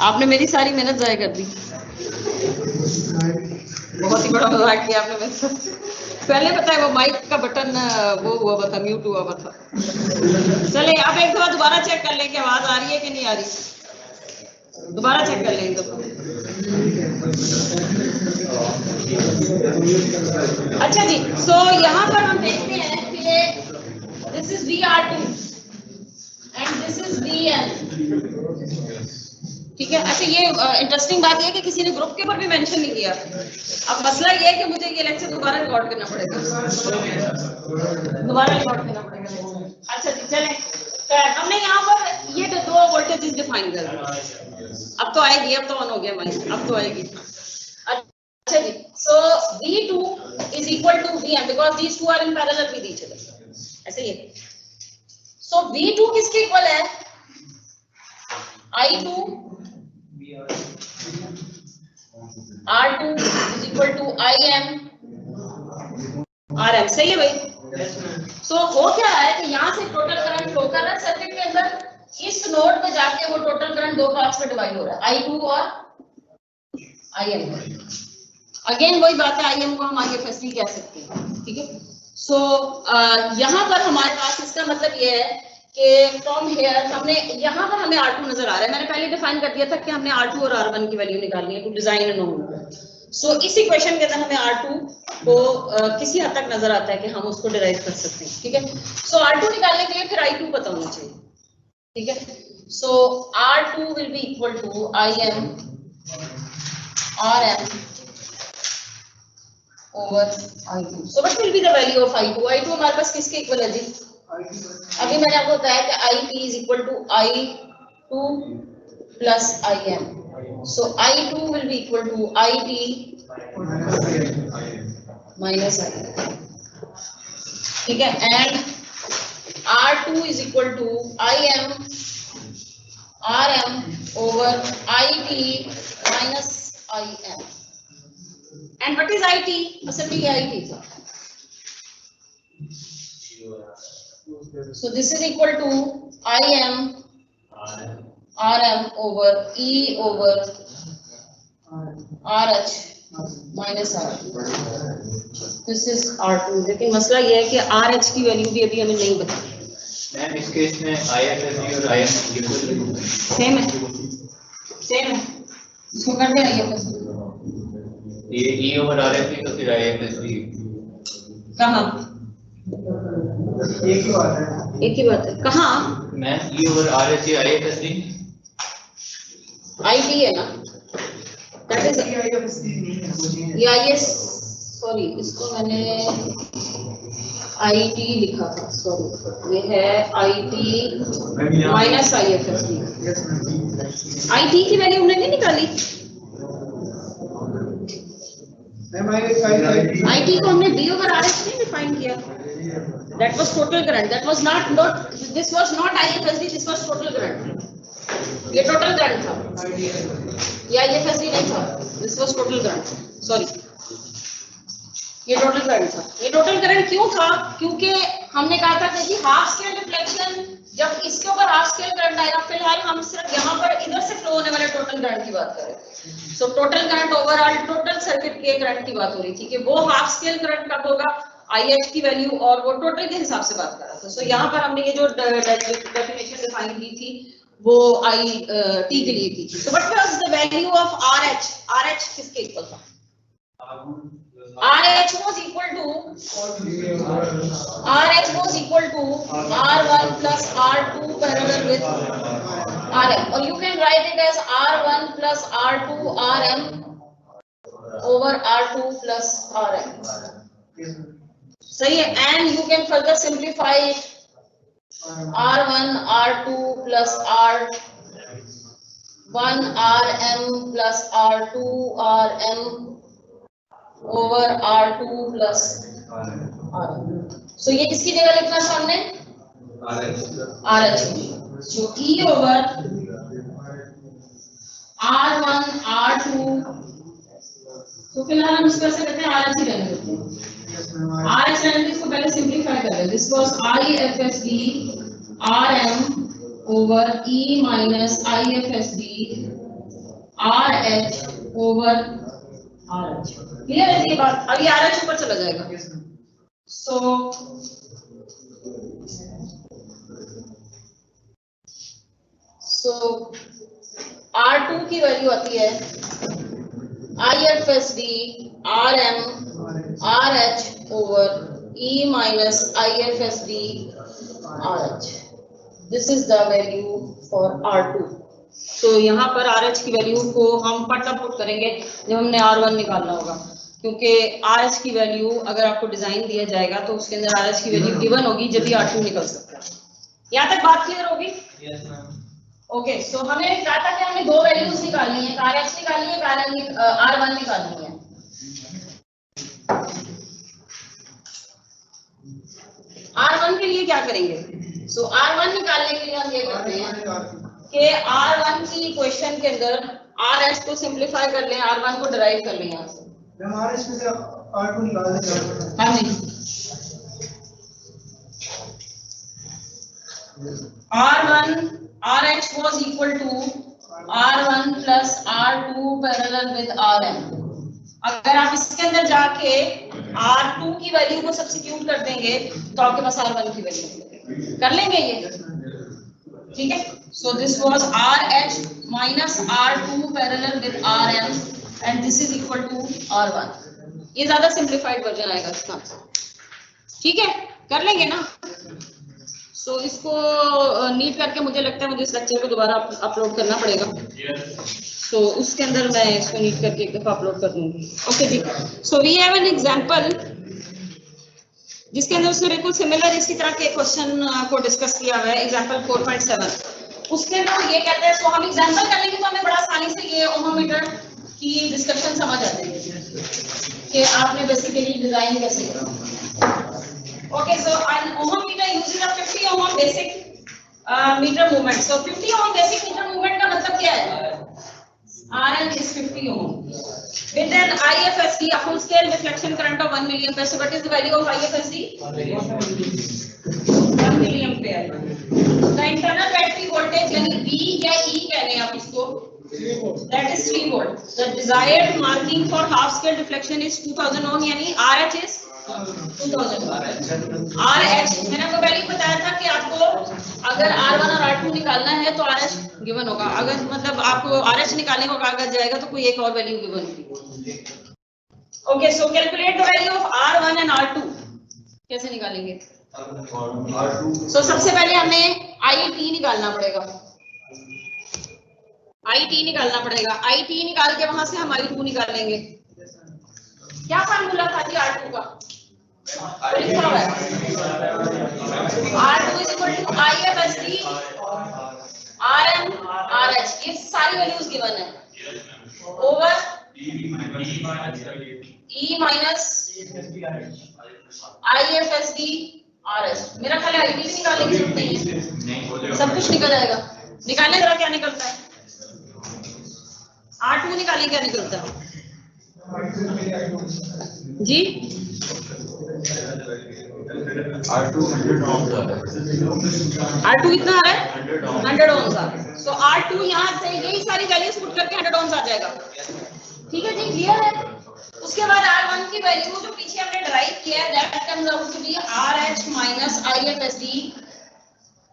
आपने मेरी सारी मेहनत जाया कर दी। बहुत ही बड़ा मजाक किया आपने मेरे साथ। पहले पता है वो माइक का बटन वो हुआ था, म्यूट हुआ था। चले आप एक दफा दोबारा चेक कर लें कि आवाज आ रही है कि नहीं आ रही। दोबारा चेक कर लें एक दफा। अच्छा जी, सो यहाँ पर हम देखते हैं कि this is VR2 and this is VN। ठीक है। अच्छा, ये इंटरेस्टिंग बात ये है कि किसी ने ग्रुप के ऊपर भी मेंशन नहीं किया। अब मसला ये है कि मुझे ये लेक्चर दोबारा रिकॉर्ड करना पड़ेगा, दोबारा रिकॉर्ड करना पड़ेगा। अच्छा जी, चलें। तो हमने यहाँ पर ये दो वोल्टेजेस डिफाइन कर दिए। अब तो आएगी, अब तो ऑन हो गया माइक, अब तो आएगी। अच्छा जी, सो V2 is equal to VN because these two are in parallel with each other. ऐसे ही है। सो V2 किसके इक्वल है? I2 R2 is equal to IM RM। सही है भाई? सो हो क्या है कि यहाँ से टोटल करंट फ्लो कर रहा है सर्किट के अंदर, इस नोड पे जाके वो टोटल करंट दो पार्ट्स में डिवाइड हो रहा है, I2 और IM। अगेन वही बात है, IM को हम IFSD कह सकते हैं। ठीक है। सो यहाँ पर हमारे पास इसका मतलब ये है कि फ्रॉम हेयर हमने यहाँ पर हमें R2 नजर आ रहा है। मैंने पहले डिफाइन कर दिया था कि हमने R2 और R1 की वैल्यू निकालनी है टू डिजाइन एंड नोन। सो इस इक्वेशन के अंदर हमें R2 को किसी हद तक नजर आता है कि हम उसको डिराइव कर सकते हैं। ठीक है। सो R2 निकालने के लिए फिर I2 पता होना चाहिए। ठीक है। So R2 will be equal to IM RM over I2। So what will be the value of I2? I2 हमारे पास किसके इक्वल है जी? अभी मैंने आपको बताया कि IP is equal to I2 plus IM। So I2 will be equal to IP minus IM। ठीक है। And R2 is equal to IM RM over IP minus IM। And what is IT? असल में ये IT था। So this is equal to IM RM over E over RH minus R। This is R2। लेकिन मसला ये है कि RH की वैल्यू भी अभी हमें नहीं पता। मैम इस केस में IFSD और IM सेम है, सेम है। इसको कर दें IFSD। ये E over RFD तो फिर IFSD कहाँ? एक ही बात है, एक ही बात है। कहाँ? Ma'am E over RFD IFSD IT है ना? That is या ये सॉरी, इसको मैंने IT लिखा था, सॉरी। ये है IT माइनस IFSD। IT की वैल्यू हमने नहीं निकाली। IT को हमने B over RH नहीं डिफाइन किया। That was total current. That was not this was not IFSD. This was total current. ये total current था। या IFSD नहीं था। This was total current. Sorry. ये total current था। ये total current क्यों था? क्योंकि हमने कहा था कि हाफ स्केल रिफ्लेक्शन जब इसके ऊपर हाफ स्केल करंट आएगा, फिलहाल हम सिर्फ यहाँ पर इधर से फ्लो होने वाले टोटल करंट की बात कर रहे हैं। So total current overall total circuit के करंट की बात हो रही थी कि वो हाफ स्केल करंट कब होगा, IH की वैल्यू और वो टोटल के हिसाब से बात कर रहा था। सो यहाँ पर हमने ये जो डेफिनेशन डिफाइन की थी वो IT के लिए की थी। So what was the value of RH? RH किसके इक्वल था? RH was equal to R1 plus R2 parallel with RM, or you can write it as R1 plus R2 RM over R2 plus RM। सही है। And you can further simplify it, R1 R2 plus R1 RM plus R2 RM over R2 plus RM। So ये किसकी जगह लिखना था हमने? RH। So E over R1 R2। तो फिलहाल हम इसको ऐसे करते हैं, RH ही रहने देते हैं। RH रहने देते, इसको पहले सिंप्लीफाई कर लें। This was IFSD RM over E minus IFSD RH over RH। Clear है ये बात? अब ये RH ऊपर चला जाएगा। सो R2 की वैल्यू आती है IFSD RM RH over E minus IFSD RH। This is the value for R2। तो यहाँ पर RH की वैल्यू को हम पुट करेंगे जब हमने R1 निकालना होगा, क्योंकि RH की वैल्यू अगर आपको डिजाइन दिया जाएगा तो उसके अंदर RH की वैल्यू गिवन होगी जब भी R2 निकल सकता है। यहाँ तक बात क्लियर होगी? Yes ma'am. ओके, सो हमें कहा था कि हमें दो वैल्यूज निकालनी है, RH निकालनी है, R1 निकालनी है। R1 के लिए क्या करेंगे? सो R1 निकालने के लिए हम ये करते हैं कि R1 की इक्वेशन के अंदर RH को सिंपलीफाई कर लें, R1 को डिराइव कर लें यहाँ से। RH में से R2 निकाल देंगे। हाँ जी, R1 RH was equal to R1 plus R2 parallel with RM। अगर आप इसके अंदर जाके R2 की वैल्यू को सब्स्टिट्यूट कर देंगे तो आपके पास R1 की वैल्यू कर लेंगे ये, ठीक है। So this was RH minus R2 parallel with RM and this is equal to R1। ये ज्यादा सिंप्लीफाइड वर्जन आएगा इसका, ठीक है, कर लेंगे ना। सो इसको नीट करके मुझे लगता है मुझे इस लेक्चर को दोबारा अपलोड करना पड़ेगा। सो उसके अंदर मैं इसको नीट करके एक दफा अपलोड कर दूंगी। Okay ji, so we have an example जिसके अंदर उसने बिल्कुल सिमिलर इसी तरह के क्वेश्चन को डिस्कस किया हुआ है, एग्जांपल 4.7। उसके अंदर ये कहते हैं, सो हम एग्जांपल करेंगे तो हमें बड़ा आसानी से ये ओमोमीटर की डिस्कशन समझ आ जाएगी कि आपने बेसिकली डिजाइन कैसे करना। Okay, so an ohmmeter uses a 50 ohm basic meter movement. So 50 ohm basic meter movement का मतलब क्या है? RN is 50 ohm. With an IFSD, a full scale deflection current of 1 milliampere. So what is the value of IFSD? 1 milliampere. The internal battery voltage यानी V या E कह रहे हैं आप इसको, that is 3 volt. The desired marking for half scale deflection is 2000 ohm यानी RH is 2000। RH मैंने आपको पहले ही बताया था कि आपको अगर R1 और R2 निकालना है तो RH गिवन होगा, अगर मतलब आपको RH निकालने को कहा जाएगा तो कोई एक और वैल्यू गिवन होगी। Okay, so calculate the value of R1 and R2। कैसे निकालेंगे? सो सबसे पहले हमें IT निकालना पड़ेगा, IT निकालना पड़ेगा। IT निकाल के वहां से हम I2 निकालेंगे। क्या फार्मूला था जी R2 का? लिखा हुआ है R2 is equal to IFSD RM RH। ये सारी वैल्यूज गिवन है over E minus IFSD RH। मेरा ख्याल है IT भी निकालेंगे, सब नहीं सब कुछ निकल जाएगा। निकालने जरा क्या निकलता है? R2 निकालें क्या निकलता है जी? R2 100 ohms आ रहा है। R2 कितना आ रहा है? 100 ohms आ रहा है। तो R2 यहाँ से यही सारी वैल्यूज पुट करके 100 ohms आ जाएगा, ठीक है जी, क्लियर है। उसके बाद R1 की वैल्यू जो पीछे हमने डिराइव किया है that comes out to be RH minus IFSD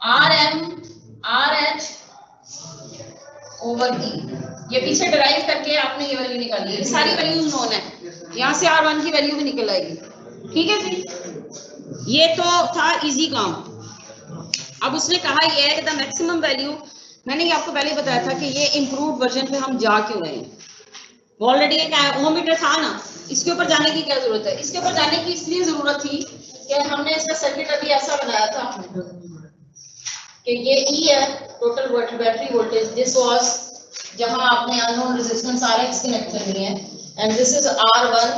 RM RH over E। ये पीछे डिराइव करके आपने ये वैल्यू निकाली है, ये सारी वैल्यूज नोन है, यहाँ से R1 की वैल्यू भी निकल आएगी, ठीक है जी। ये तो था इजी काम। अब उसने कहा ये है कि द मैक्सिमम वैल्यू, मैंने ये आपको पहले ही बताया था कि ये इंप्रूव्ड वर्जन पे हम जा क्यों रहे हैं। ऑलरेडी एक ओमोमीटर था ना, इसके ऊपर जाने की क्या जरूरत है? इसके ऊपर जाने की इसलिए जरूरत थी कि हमने इसका सर्किट अभी ऐसा बनाया था कि ये E है total battery voltage, this was जहां आपने अननोन रेजिस्टेंस RX कनेक्ट करनी है, एंड दिस इज R1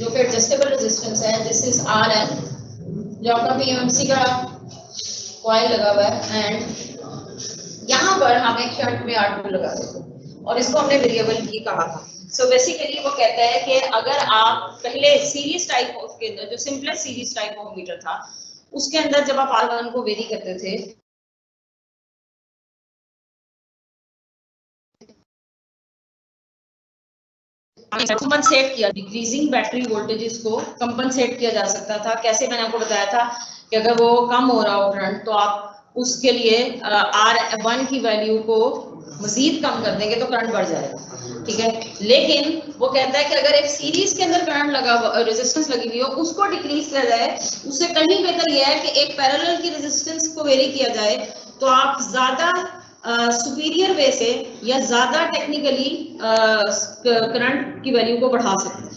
जो कि एडजस्टेबल रेजिस्टेंस है, दिस इज RM जो आपका PMMC का कॉइल लगा हुआ है, एंड यहाँ पर हम एक शर्ट में R2 लगा देते और इसको हमने वेरिएबल की कहा था। सो बेसिकली वो कहता है कि अगर आप पहले सीरीज टाइप के अंदर जो सिंपलेस्ट सीरीज टाइप ओमोमीटर था उसके अंदर जब आप R1 को वेरी करते थे कंपनसेट किया, डिक्रीजिंग बैटरी वोल्टेजेस को कंपनसेट किया जा सकता था। कैसे? मैंने आपको बताया था कि अगर वो कम हो रहा हो करंट तो आप उसके लिए R1 की वैल्यू को मजीद कम कर देंगे तो करंट बढ़ जाएगा, ठीक है। लेकिन वो कहता है कि अगर एक सीरीज के अंदर करंट लगा हुआ, रेजिस्टेंस लगी हुई हो, उसको डिक्रीज किया जाए, उससे कहीं बेहतर यह है कि एक पैरेलल की रेजिस्टेंस को वेरी किया जाए, तो आप ज्यादा सुपीरियर वे से या ज्यादा टेक्निकली करंट की वैल्यू को बढ़ा सकते हैं,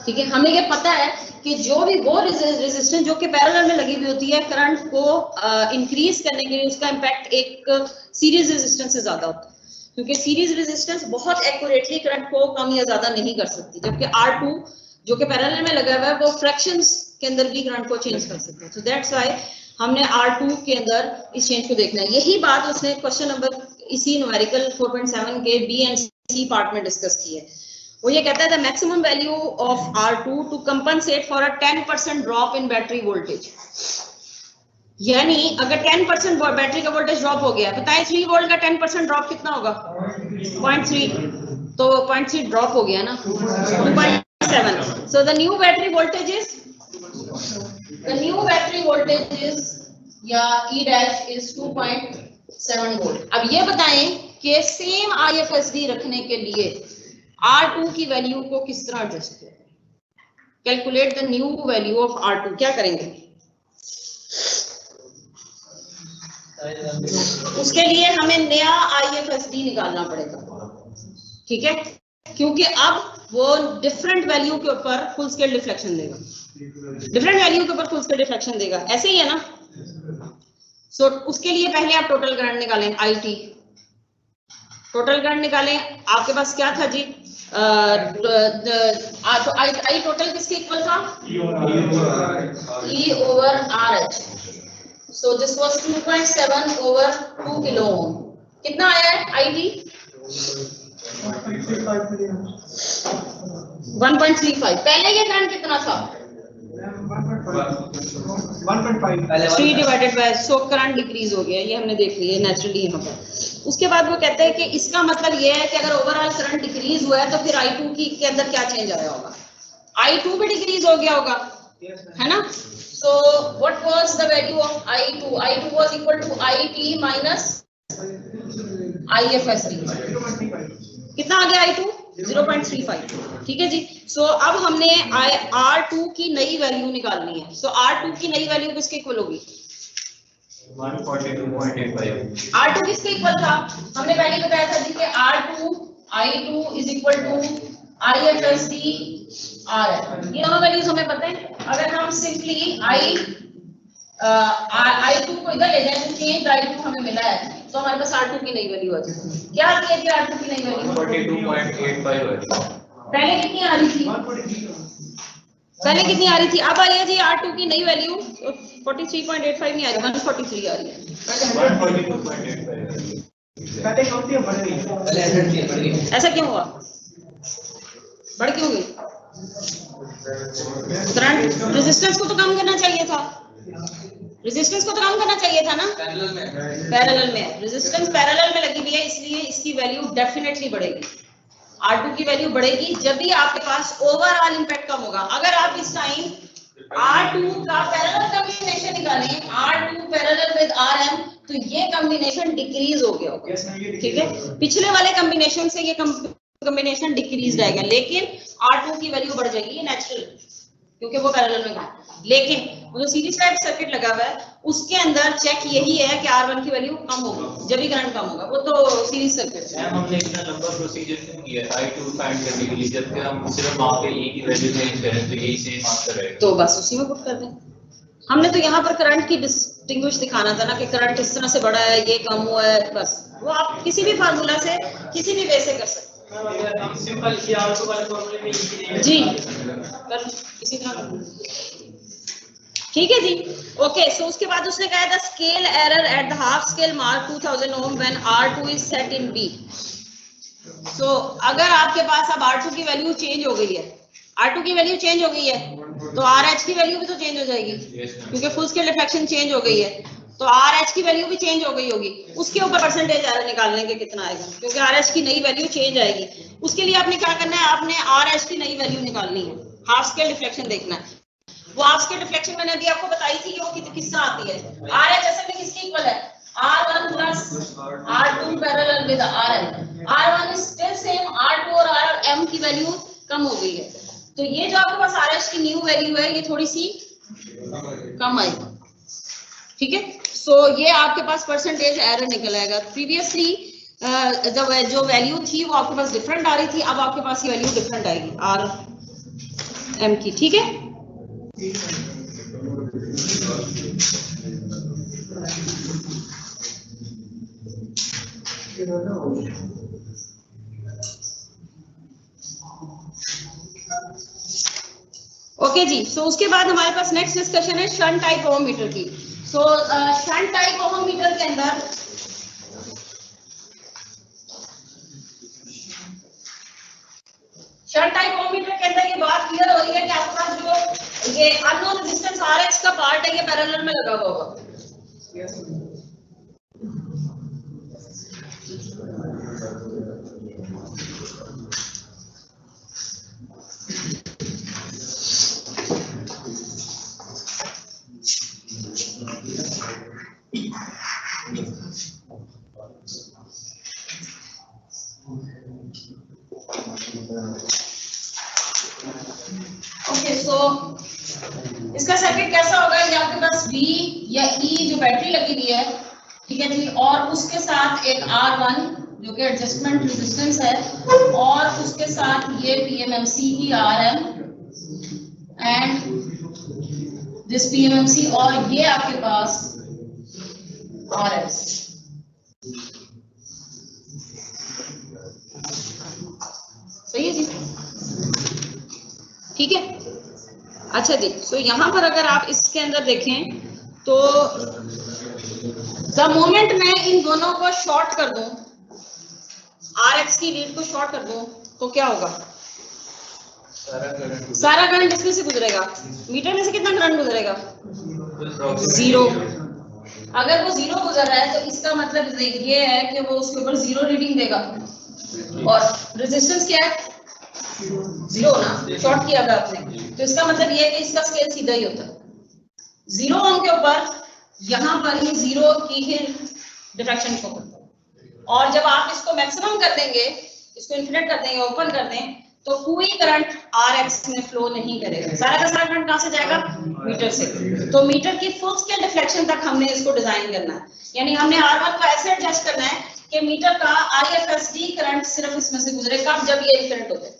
ठीक है। हमें ये पता है कि जो भी वो रेजिस्टेंस जो कि पैरेलल में लगी हुई होती है, करंट को इंक्रीज करने के लिए उसका इम्पैक्ट एक सीरीज रेजिस्टेंस से ज्यादा होता है, क्योंकि सीरीज रेजिस्टेंस बहुत एक्यूरेटली करंट को कम या ज्यादा नहीं कर सकती, जबकि R2 जो कि पैरेलल में लगा हुआ है वो फ्रैक्शंस के अंदर भी करंट को चेंज कर सकते हैं। सो दैट्स व्हाई हमने R2 के अंदर इस चेंज को देखना है। यही बात उसने क्वेश्चन नंबर इसी न्यूमेरिकल 4.7 के बी एंड सी पार्ट में डिस्कस की है। वो ये कहता है the maximum value of R2 to compensate for a 10% drop in battery voltage. यानी अगर 10% बैटरी का वोल्टेज ड्रॉप हो गया, बताएं 3 वोल्ट का 10% ड्रॉप कितना होगा? 0.3, तो 0.3 ड्रॉप हो गया ना, 2.7। So the new battery voltage is या E डैश इज 2.7 वोल्ट। अब ये बताएं कि सेम IFSD रखने के लिए R2 की वैल्यू को किस तरह एडजस्ट करें? Calculate the new value of R2। क्या करेंगे? उसके लिए हमें नया IFSD निकालना पड़ेगा, ठीक है, क्योंकि अब वो डिफरेंट वैल्यू के ऊपर फुल स्केल डिफ्लेक्शन देगा, डिफरेंट वैल्यू के ऊपर फुल स्केल डिफ्लेक्शन देगा, ऐसे ही है ना। सो उसके लिए पहले आप टोटल करंट निकालें, IT टोटल करंट निकालें। आपके पास क्या था जी? तो I टोटल किसके इक्वल था? E over RH। So this was 2.7 over 2 kilo ohm। कितना आया है IT? 1.35। पहले ये करंट कितना था? 1.5। 3 divided by, so current decrease हो गया, ये हमने देख लिया नेचुरली यहाँ पर। उसके बाद वो कहते हैं कि इसका मतलब ये है कि अगर ओवरऑल करंट डिक्रीज हुआ है तो फिर I2 के अंदर क्या चेंज आया होगा? I2 भी डिक्रीज हो गया होगा, है ना। So what was the value of I2? I2 was equal to IT minus IFSD। कितना आ गया I2? 0.35, ठीक है जी। सो अब हमने R2 की नई वैल्यू निकालनी है। सो R2 की नई वैल्यू किसके इक्वल होगी? 142.85। R2 किसके इक्वल था? हमने पहले बताया था जी कि I2 is equal to IFSD R। ये दोनों वैल्यूज हमें पता है। अगर हम सिंपली I2 को इधर ले जाए तो चेंज I2 हमें मिला है, तो हमारे पास R2 की नई वैल्यू आ जाएगी। क्या आती है R2 की नई वैल्यू? 142.85। पहले कितनी आ रही थी? पहले कितनी आ रही थी? अब आई है जी R2 की नई वैल्यू 43.85 नहीं आ रही, 143 आ रही है। 142.85। पहले कौन सी बढ़ गई? ऐसा क्यों हुआ? बढ़ क्यों गई? करंट रेजिस्टेंस को तो कम करना चाहिए था, रेजिस्टेंस को तो कम करना चाहिए था ना। पैरेलल में रेजिस्टेंस पैरेलल में लगी हुई है, इसलिए इसकी वैल्यू डेफिनेटली बढ़ेगी। R2 की वैल्यू बढ़ेगी जब भी आपके पास ओवरऑल इंपैक्ट कम होगा। अगर आप इस टाइम R2 का पैरेलल कॉम्बिनेशन निकालें, R2 पैरेलल विद RM, तो ये कॉम्बिनेशन डिक्रीज हो गया होगा, ठीक है। पिछले वाले कॉम्बिनेशन से ये कॉम्बिनेशन डिक्रीज आएगा, लेकिन R2 की वैल्यू बढ़ जाएगी, ये नेचुरल, क्योंकि वो पैरेलल में है। लेकिन वो जो सीरीज टाइप सर्किट लगा हुआ है उसके अंदर चेक यही है कि R1 की वैल्यू कम होगी जब भी करंट कम होगा, वो तो सीरीज सर्किट है। हमने इतना लंबा प्रोसीजर क्यों किया I2 फाइंड करने के लिए, जबकि हम सिर्फ वहां पे E की वैल्यू चेंज करें तो यही सेम आंसर रहेगा। तो बस उसी में पुट कर दें। हमने तो यहाँ पर करंट की डिस्टिंग्विश दिखाना था ना कि करंट इस तरह से बढ़ा है, ये कम हुआ है, बस वो आप किसी भी फार्मूला से किसी भी वे से कर सकते हैं। हम सिंपल R2 वाले फॉर्मूले में जी कर इसी तरह, ठीक है जी। ओके, सो उसके बाद उसने कहा था scale error at the half scale mark 2000 ohm when R2 is set in B। So अगर आपके पास अब R2 की वैल्यू चेंज हो गई है, R2 की वैल्यू चेंज हो गई है तो RH की वैल्यू भी तो चेंज हो जाएगी, क्योंकि फुल स्केल डिफ्लेक्शन चेंज हो गई है। तो RH की वैल्यू भी चेंज हो गई होगी, उसके ऊपर परसेंटेज एरर निकालने के कितना आएगा, क्योंकि RH की नई वैल्यू चेंज आएगी। उसके लिए आपने क्या करना है, आपने RH की नई वैल्यू निकालनी है, हाफ स्केल डिफ्लेक्शन देखना है। वो हाफ स्केल डिफ्लेक्शन मैंने अभी आपको बताई थी कि वो किस तरह आती है। RH असल में किसके इक्वल है, R1 plus R2 parallel with RM। R1 is still same, R2 और RM की वैल्यू कम हो गई है, तो ये जो आपके पास RH की न्यू वैल्यू है ये थोड़ी सी कम आएगी, ठीक है। सो ये आपके पास परसेंटेज एरर निकल आएगा। प्रीवियसली जब जो वैल्यू थी वो आपके पास डिफरेंट आ रही थी, अब आपके पास ये वैल्यू डिफरेंट आएगी RM की, ठीक है। ओके जी, सो उसके बाद हमारे पास नेक्स्ट डिस्कशन है शंट टाइप ओहममीटर की। सो शंट टाइप ओहममीटर के अंदर ये बात क्लियर हो रही है कि आपके पास जो ये अननोन रेजिस्टेंस RH का पार्ट है ये पैरेलल में लगा हुआ होगा। ओके, सो इसका सर्किट कैसा होगा, ये आपके पास V या E जो बैटरी लगी हुई है, ठीक है जी, और उसके साथ एक R1 जो कि एडजस्टमेंट रेजिस्टेंस है, और उसके साथ ये PMMC की RM एंड दिस PMMC, और ये आपके पास RS। सही है जी, ठीक है। अच्छा जी, सो यहाँ पर अगर आप इसके अंदर देखें तो द मोमेंट मैं इन दोनों को शॉर्ट कर दूं, RX की लीड को शॉर्ट कर दूं, तो क्या होगा, सारा करंट इसमें से गुजरेगा। मीटर में से कितना करंट गुजरेगा, 0। अगर वो 0 गुजर रहा है तो इसका मतलब ये है कि वो उसके ऊपर 0 रीडिंग देगा, और रेजिस्टेंस क्या है, 0 ना, शॉर्ट किया था आपने, तो इसका मतलब ये है कि इसका स्केल सीधा ही होता है 0 ओम के ऊपर, यहाँ पर ही 0 की ही डिफ्रैक्शन शो करता है। और जब आप इसको मैक्सिमम कर देंगे, इसको इन्फिनिट कर देंगे, ओपन कर दें, तो कोई करंट RX में फ्लो नहीं करेगा, सारा का सारा करंट कहां से जाएगा, मीटर से। तो मीटर की फुल स्केल डिफ्लेक्शन तक हमने इसको डिजाइन करना है, यानी हमने R1 को ऐसे एडजस्ट करना है कि मीटर का IFSD करंट सिर्फ इसमें से गुजरे, कब, जब ये इन्फिनिट होते हैं।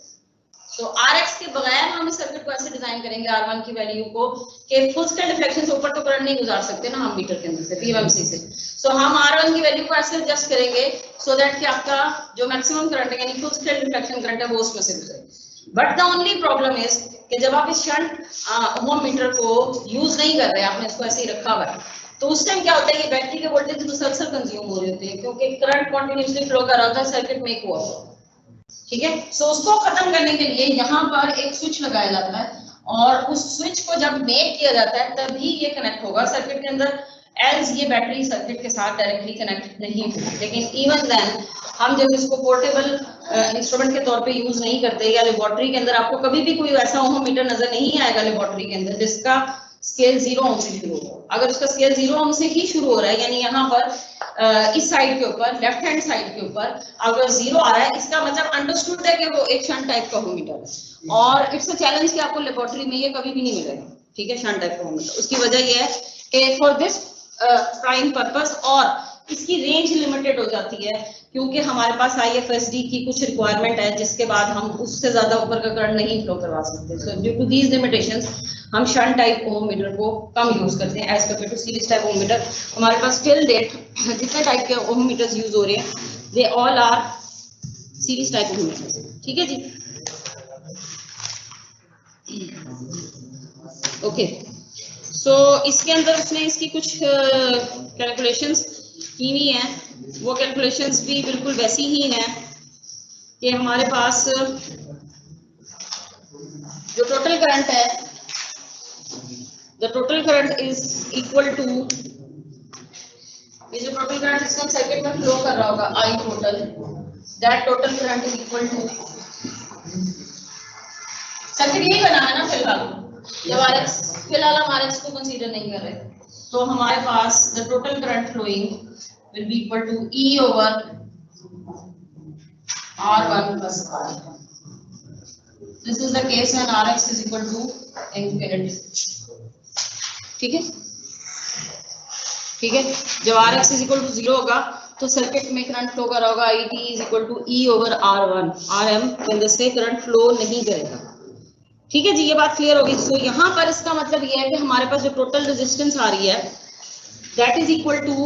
तो RX के बगैर हम इस सर्किट को ऐसे डिजाइन करेंगे R1 की वैल्यू को कि फुल स्केल डिफ्लेक्शन से ऊपर तो करंट नहीं गुजार सकते ना हम मीटर के अंदर से, PMMC से। सो हम R1 की वैल्यू को ऐसे एडजस्ट करेंगे सो दैट कि आपका जो मैक्सिमम करंट है यानी फुल स्केल डिफ्लेक्शन करंट है वो उसमें से गुजरे। But the only problem is कि जब आप इस शंट ओहममीटर को यूज नहीं कर रहे, आपने इसको ऐसे ही रखा हुआ है, तो उस टाइम क्या होता है, ये बैटरी के वोल्टेज मुसलसल कंज्यूम हो रहे होते हैं क्योंकि करंट कंटिन्यूअसली फ्लो कर रहा होता है, सर्किट मेक हुआ होता है, ठीक है। सो उसको खत्म करने के लिए यहाँ पर एक स्विच लगाया जाता है, और उस स्विच को जब मेक किया जाता है तभी ये कनेक्ट होगा सर्किट के अंदर, एल्स ये बैटरी सर्किट के साथ डायरेक्टली कनेक्ट नहीं होगी। लेकिन इवन देन हम जब इसको पोर्टेबल इंस्ट्रूमेंट के तौर पे यूज नहीं करते, या लेबोरेटरी के अंदर आपको कभी भी कोई ऐसा ओहममीटर नजर नहीं आएगा लेबोरेटरी के अंदर जिसका स्केल 0 ओम से शुरू हो। अगर उसका स्केल 0 ओम से ही शुरू हो रहा है, यानी यहाँ पर इस साइड के ऊपर, लेफ्ट हैंड साइड के ऊपर अगर 0 आ रहा है, इसका मतलब अंडरस्टूड है कि वो एक शंट टाइप का ओहममीटर है, और इट्स अ चैलेंज कि आपको लेबोरेटरी में ये कभी भी नहीं मिलेगा, ठीक है, शंट टाइप का ओहममीटर। उसकी वजह ये है कि फॉर दिस प्राइम पर्पस, और इसकी रेंज लिमिटेड हो जाती है क्योंकि हमारे पास IFSD की कुछ रिक्वायरमेंट है जिसके बाद हम उससे ज्यादा ऊपर का करंट नहीं फ्लो करवा सकते। So due to these limitations हम शंट टाइप ओहममीटर को कम यूज करते हैं as compared to series type ohmmeter. हमारे पास टिल डेट जितने टाइप के ओहममीटर्स यूज हो रहे हैं they all are series type ohmmeters, ठीक है जी। ओके, सो इसके अंदर उसने इसकी कुछ कैलकुलेशंस की हुई हैं, वो कैलकुलेशंस भी बिल्कुल वैसी ही हैं कि हमारे पास जो टोटल करंट है, the total current is equal to ये जो टोटल करंट सिस्टम सर्किट में फ्लो कर रहा होगा I total, that total current is equal to, circuit यही बना है ना फिलहाल, जब RX फिलहाल हम RX को कंसीडर नहीं कर रहे, तो हमारे पास the total current flowing will be equal to E over R1 plus R. This is the case when Rx is equal to infinity. ठीक है, ठीक है, जब Rx is equal to 0 होगा तो सर्किट में करंट फ्लो कर रहा होगा IT is equal to E over R1 RM, के अंदर से करंट फ्लो नहीं करेगा। ठीक है जी, ये बात क्लियर होगी। सो यहाँ पर इसका मतलब ये है कि हमारे पास जो टोटल रेजिस्टेंस आ रही है that is equal to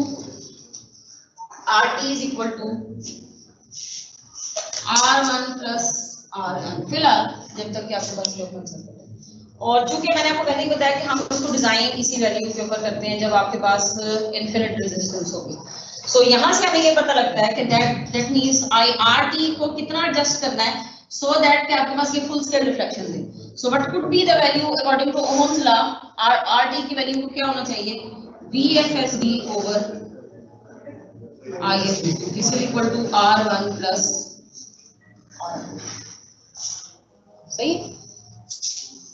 RT is equal to R1 plus R1 फिलहाल जब तक कि आपके पास लोकल सर्किट है। और चूंकि मैंने आपको पहले ही बताया कि हम उसको डिजाइन इसी वैल्यू के ऊपर करते हैं जब आपके पास इनफिनिट रेजिस्टेंस होगी। सो यहाँ से हमें ये पता लगता है कि दैट मींस IRT को कितना एडजस्ट करना है सो दैट कि आपके पास ये फुल स्केल रिफ्लेक्शन दे। So what could be the value according to Ohm's law, RT की वैल्यू को क्या होना चाहिए, VFSD over IFSD, this is equal to R1 plus सही।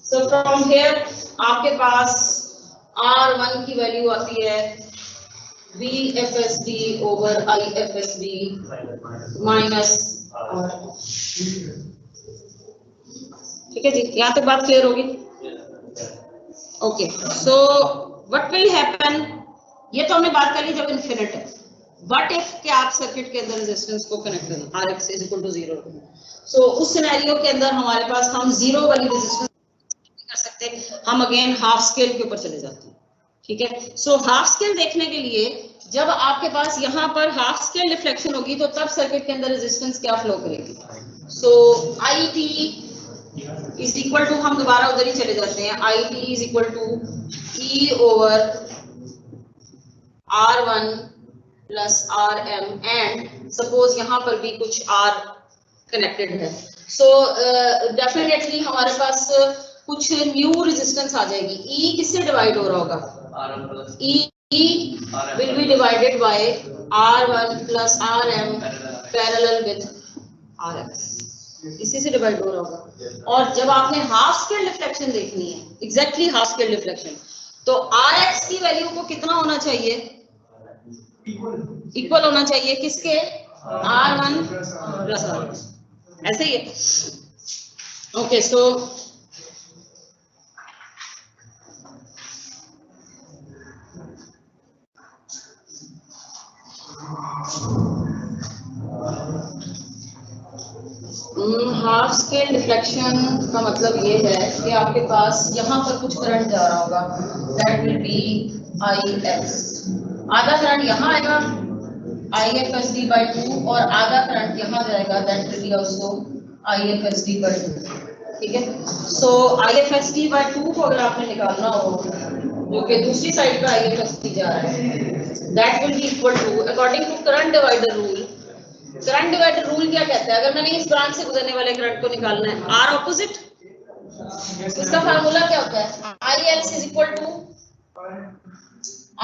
सो फ्रॉम हियर आपके पास R1 की वैल्यू आती है VFSD ओवर IFSD माइनस, ठीक है जी, यहाँ तक बात क्लियर होगी। Okay, so what will happen, ये तो हमने बात कर ली जब इनफिनिट है। व्हाट इफ कि आप सर्किट के अंदर रेजिस्टेंस को कनेक्ट करें Rx इज इक्वल टू 0, सो उस सिनेरियो के अंदर हमारे पास हम 0 वाली रेजिस्टेंस कर सकते हैं, हम अगेन हाफ स्केल के ऊपर चले जाते हैं। ठीक है, सो हाफ स्केल देखने के लिए जब आपके पास यहाँ पर हाफ स्केल रिफ्लेक्शन होगी तो तब सर्किट के अंदर रेजिस्टेंस क्या फ्लो करेगी। So IT is equal to, हम दोबारा उधर ही चले जाते हैं, IT is equal to E over R1 plus RM and suppose यहाँ पर भी कुछ R कनेक्टेड है। सो डेफिनेटली हमारे पास कुछ न्यू रेजिस्टेंस आ जाएगी। E किससे डिवाइड हो रहा होगा, E will be divided by R1 plus RM parallel with RX, इसी से डिवाइड हो रहा होगा। और जब आपने हाफ स्केल रिफ्लेक्शन देखनी है, एग्जैक्टली हाफ स्केल रिफ्लेक्शन, तो RX की वैल्यू को कितना होना चाहिए, इक्वल होना चाहिए किसके, R1 प्लस RX, ऐसे ही है। Okay, so half scale deflection का मतलब ये है कि आपके पास यहाँ पर कुछ करंट जा रहा होगा, दैट विल बी IX, आधा करंट यहाँ आएगा IFSD by 2 और आधा करंट यहाँ जाएगा, that will be also IFSD by 2। ठीक है, सो IFSD by 2 को अगर आपने निकालना हो जो कि दूसरी साइड का IFSD जा रहा है, that will be equal to, according to current divider rule, current divider rule क्या कहता है, अगर मैंने इस ब्रांच से गुजरने वाले करंट को निकालना है R ऑपोजिट, इसका फार्मूला क्या होता है, IX is equal to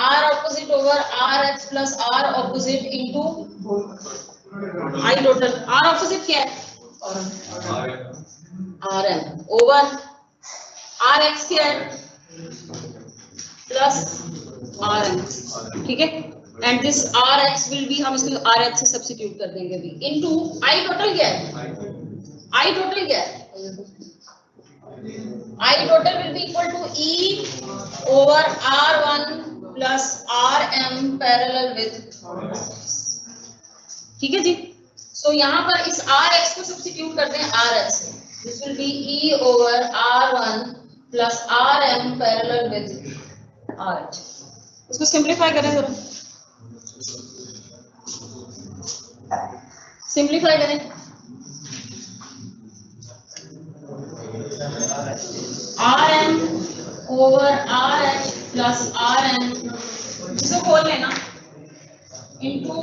R opposite over RX plus R opposite into I total. R opposite क्या है, RM ओवर RX क्या है प्लस RM। ठीक है, and this RX will be, हम इसको RH से सब्स्टिट्यूट कर देंगे अभी, इनटू I टोटल क्या है, I टोटल क्या है, I total will be equal to E over R1 plus RM parallel with, ठीक है जी। सो यहाँ पर इस RX को सब्स्टिट्यूट करते हैं RH से, this will be E over R1 plus RM parallel with RH। इसको सिंपलीफाई करें जरा, सिंपलीफाई करें, RM over RH plus RM, इसको खोल लेना, इनटू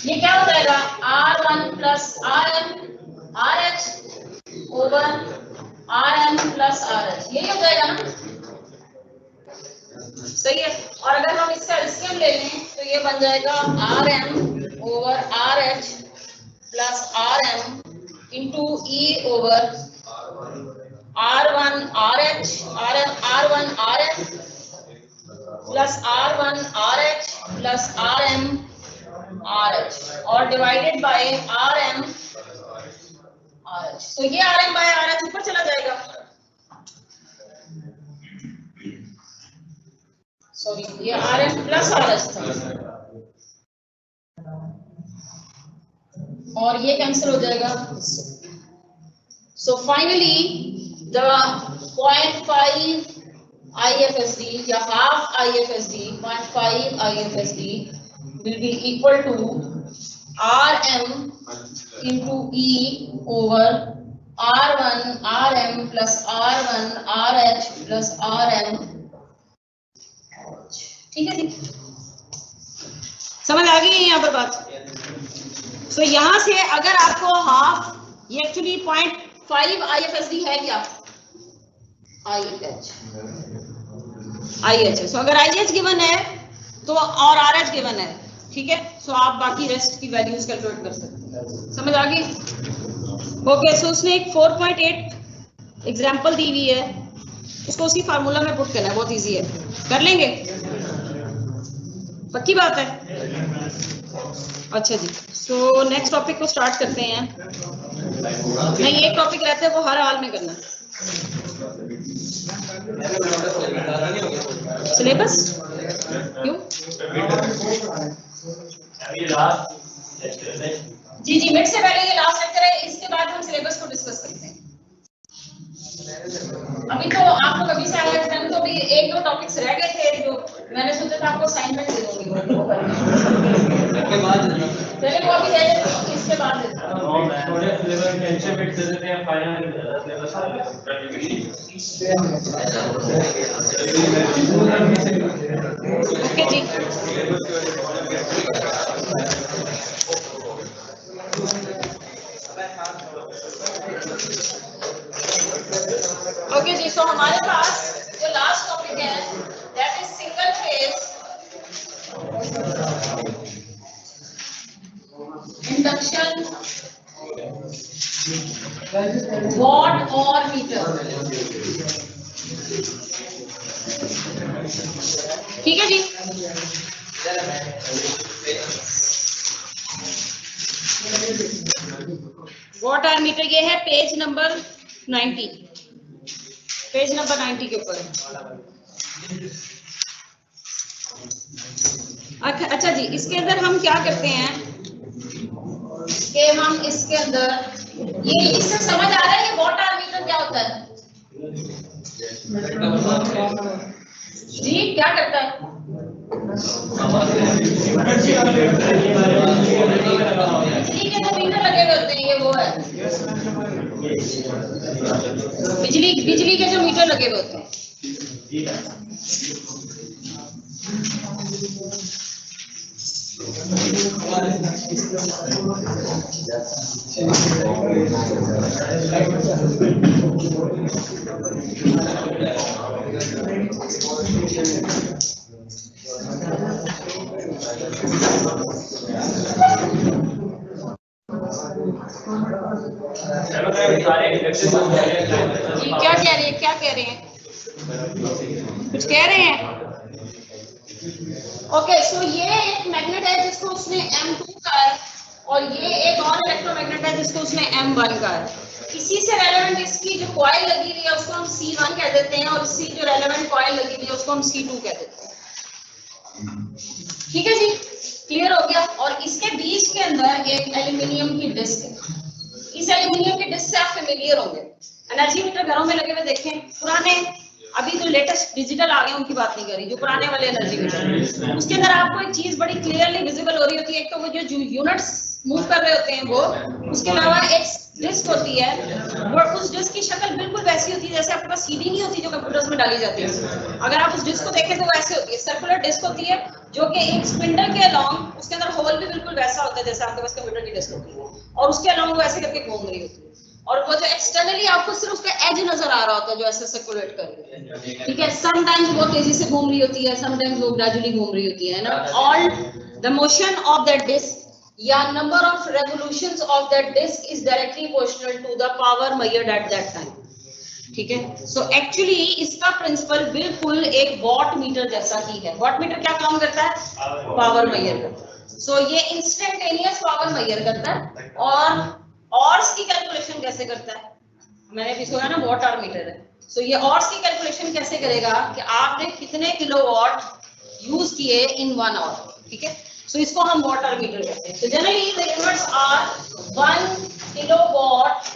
ये क्या हो जाएगा R1 plus RM RH over RM plus RH, यही हो जाएगा ना। सही है। और अगर हम इसका एलसीएम ले लें तो ये बन जाएगा RM over RH plus RM into E over R1 RH R1 RM plus R1 RH plus RM RH और डिवाइडेड बाय RM RH। तो ये RM बाय RH ऊपर चला जाएगा, सॉरी ये RM प्लस RH था और ये कैंसिल हो जाएगा। सो फाइनली द 0.5 IFSD या half IFSD 0.5 IFSD will be equal to RM into E over R1 RM plus R1 RH plus RM। ठीक है जी, समझ आ गई है यहाँ पर बात। सो यहाँ से अगर आपको हाफ, ये एक्चुअली 0.5 IFSD है क्या, IH है। सो अगर IH गिवन है तो और RH गिवन है, ठीक है। सो आप बाकी रेस्ट की वैल्यूज कैलकुलेट कर सकते हैं, समझ आ गई। ओके, सो उसने एक 4.8 एग्जांपल दी हुई है, उसको उसी फार्मूला में पुट करना है, बहुत इजी है, कर लेंगे, पक्की बात है। अच्छा जी, सो नेक्स्ट टॉपिक को स्टार्ट करते हैं। नहीं, एक टॉपिक रहता है वो हर हाल में करना है। सिलेबस क्यों? जी जी, मिड से पहले ये लास्ट लेक्चर है, इसके बाद हम सिलेबस को डिस्कस करते हैं। अभी तो आपको कभी से आया टाइम तो भी एक दो टॉपिक्स रह गए थे जो मैंने सोचा था आपको असाइनमेंट दे दूंगी वो करने बाद, चलिए वो अभी दे देते हैं, इसके बाद देते हैं। थोड़े सिलेबस टेंशन बिट दे देते हैं, फाइनल में ज्यादा सिलेबस ओके जी, ओके जी। सो हमारे पास जो लास्ट टॉपिक है that is single phase induction what और मीटर, ठीक है जी। वॉट और मीटर, ये है पेज नंबर 90, पेज नंबर 90 के ऊपर। अच्छा जी, इसके अंदर हम क्या करते हैं कि हम इसके अंदर ये इससे समझ आ रहा है ये वॉट आवर मीटर क्या होता है जी, क्या करता है? बिजली के जो मीटर लगे हुए होते हैं ये वो है, बिजली के जो मीटर लगे हुए होते हैं। जी क्या कह रहे हैं, क्या कह रहे हैं, कुछ कह रहे हैं? ओके, सो ये एक मैग्नेट है जिसको उसने M2 का है और ये एक और इलेक्ट्रोमैग्नेट है जिसको उसने M1 का है। इसी से रेलेवेंट इसकी जो कॉइल लगी हुई है उसको हम C1 कह देते हैं और इसकी जो रेलेवेंट कॉइल लगी हुई है उसको हम C2 कह देते हैं। ठीक है जी, क्लियर हो गया। और इसके बीच के अंदर एक एल्यूमिनियम की डिस्क है। इस एल्यूमिनियम की डिस्क से आप फेमिलियर होंगे, एनर्जी मीटर घरों में लगे हुए देखें, पुराने, अभी जो लेटेस्ट डिजिटल आ गए उनकी बात नहीं करी, जो पुराने वाले एनर्जी मीटर, उसके अंदर आपको एक चीज बड़ी क्लियरली विजिबल हो रही होती है। एक तो वो जो यूनिट्स मूव कर रहे होते हैं वो, उसके अलावा एक डिस्क होती है, वो उस डिस्क की शक्ल बिल्कुल वैसी होती है जैसे आपके पास सीडी नहीं होती जो कंप्यूटर्स में डाली जाती है। अगर आप उस डिस्क को देखें तो वैसे होती है, सर्कुलर डिस्क होती है जो कि एक स्पिंडल के अलोंग, उसके अंदर होल भी बिल्कुल वैसा होता है जैसे आपके पास कंप्यूटर की डिस्क होती है और उसके अलोंग वो ऐसे करके घूम रही होती है। और वो जो एक्सटर्नली आपको सिर्फ उसका एज नजर आ रहा होता है जो ऐसे सर्कुलेट कर रही है, ठीक है। समटाइम्स वो तेजी से घूम रही होती है, समटाइम्स वो ग्रेजुअली घूम रही होती है ना। All the motion of that disc या number of revolutions of that disc is directly proportional to the power measured at that time, ठीक है। सो एक्चुअली इसका प्रिंसिपल बिल्कुल एक वॉट मीटर जैसा ही है। वॉट मीटर क्या काम करता है? पावर मेजर करता है। सो ये इंस्टेंटेनियस पावर मेजर करता है। और की कैलकुलेशन कैसे करता है? मैंने भी सोचा ना वॉट आवर मीटर है। सो ये ऑर्स की कैलकुलेशन कैसे करेगा कि आपने कितने किलोवाट यूज किए इन 1 आवर, ठीक है। सो इसको हम वॉट आवर मीटर कहते हैं। तो generally the units are 1 kilowatt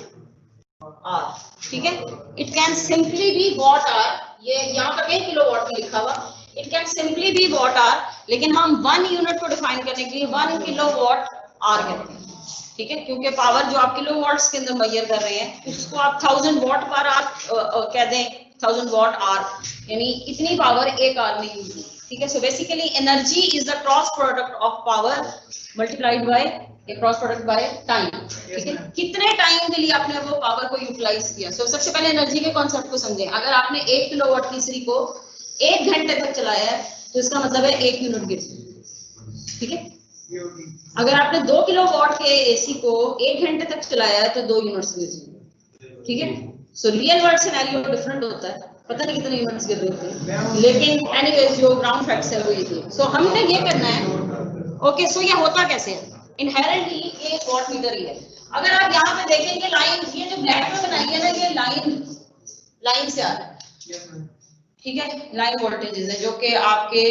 hour, ठीक है। It can simply be watt hour, ये यहाँ पर कहीं किलोवाट में लिखा हुआ, it can simply be watt hour, लेकिन हम 1 यूनिट को डिफाइन करने के लिए 1 किलोवाट आवर कहते हैं, ठीक है। क्योंकि पावर जो आप किलोवाट्स के अंदर मेजर कर रहे हैं उसको आप 1000 वॉट पर आप कह दें 1000 वॉट आवर, यानी इतनी पावर एक आवर में यूज हुई, ठीक है। So basically energy is the cross product of power multiplied by cross product by time, ठीक है। कितने टाइम के लिए आपने वो पावर को यूटिलाइज किया। सो सबसे पहले एनर्जी के कॉन्सेप्ट को समझें। अगर आपने 1 किलोवाट की इस्त्री को 1 घंटे तक चलाया है तो इसका मतलब है 1 यूनिट गिर, ठीक है। अगर आपने 2 किलोवाट के एसी को 1 घंटे तक चलाया है तो 2 यूनिट्स गिर, ठीक है। So real world scenario different होता है, पता नहीं कितने यूनिट्स गिर रहे होते हैं, लेकिन एनीवेज जो ग्राउंड फैक्ट्स है वो ये थे। सो हमने ये करना है, ओके। सो ये होता कैसे है? इनहेरेंटली ये वॉट मीटर ही है। अगर आप यहाँ पे देखेंगे लाइन, ये जो ब्लैक में बनाई है ना, ये लाइन से आ रहा है, ठीक है। लाइन वोल्टेजेस है जो कि आपके